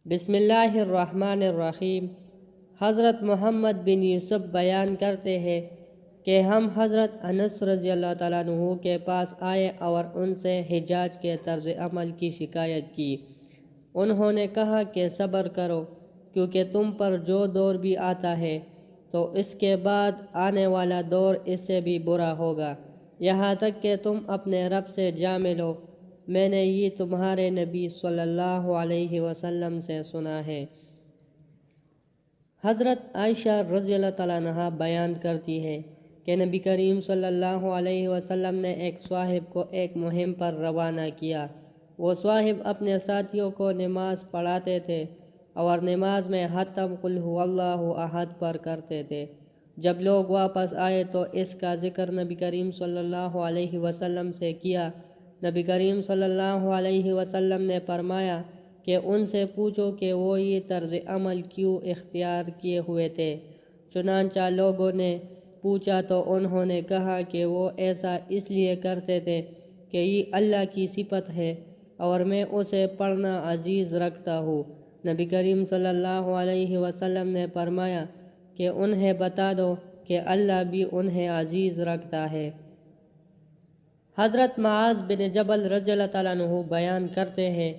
بسم اللہ الرحمن الرحیم۔ حضرت محمد بن یوسف بیان کرتے ہیں کہ ہم حضرت انس رضی اللہ تعالیٰ عنہ کے پاس آئے اور ان سے حجاج کے طرز عمل کی شکایت کی۔ انہوں نے کہا کہ صبر کرو، کیونکہ تم پر جو دور بھی آتا ہے تو اس کے بعد آنے والا دور اس سے بھی برا ہوگا، یہاں تک کہ تم اپنے رب سے جا ملو۔ میں نے یہ تمہارے نبی صلی اللہ علیہ وسلم سے سنا ہے۔ حضرت عائشہ رضی اللہ تعالیٰ عنہا بیان کرتی ہے کہ نبی کریم صلی اللہ علیہ وسلم نے ایک صاحب کو ایک مہم پر روانہ کیا۔ وہ صاحب اپنے ساتھیوں کو نماز پڑھاتے تھے اور نماز میں ختم قل هو اللہ احد پر کرتے تھے۔ جب لوگ واپس آئے تو اس کا ذکر نبی کریم صلی اللہ علیہ وسلم سے کیا۔ نبی کریم صلی اللہ علیہ وسلم نے فرمایا کہ ان سے پوچھو کہ وہ یہ طرز عمل کیوں اختیار کیے ہوئے تھے۔ چنانچہ لوگوں نے پوچھا تو انہوں نے کہا کہ وہ ایسا اس لیے کرتے تھے کہ یہ اللہ کی صفت ہے اور میں اسے پڑھنا عزیز رکھتا ہوں۔ نبی کریم صلی اللہ علیہ وسلم نے فرمایا کہ انہیں بتا دو کہ اللہ بھی انہیں عزیز رکھتا ہے۔ حضرت معاذ بن جبل رضی اللہ تعالیٰ عنہ بیان کرتے ہیں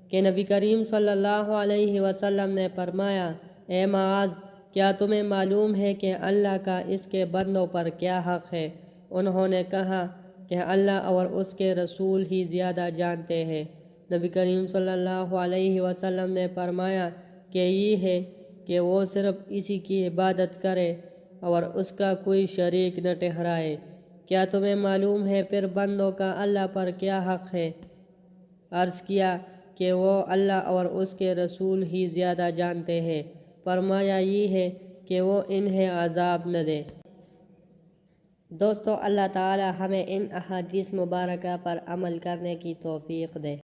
کہ نبی کریم صلی اللہ علیہ وسلم نے فرمایا، اے معاذ، کیا تمہیں معلوم ہے کہ اللہ کا اس کے بندوں پر کیا حق ہے؟ انہوں نے کہا کہ اللہ اور اس کے رسول ہی زیادہ جانتے ہیں۔ نبی کریم صلی اللہ علیہ وسلم نے فرمایا کہ یہ ہے کہ وہ صرف اسی کی عبادت کرے اور اس کا کوئی شریک نہ ٹھہرائے۔ کیا تمہیں معلوم ہے پھر بندوں کا اللہ پر کیا حق ہے؟ عرض کیا کہ وہ اللہ اور اس کے رسول ہی زیادہ جانتے ہیں۔ فرمایا یہ ہے کہ وہ انہیں عذاب نہ دے۔ دوستو، اللہ تعالی ہمیں ان احادیث مبارکہ پر عمل کرنے کی توفیق دے۔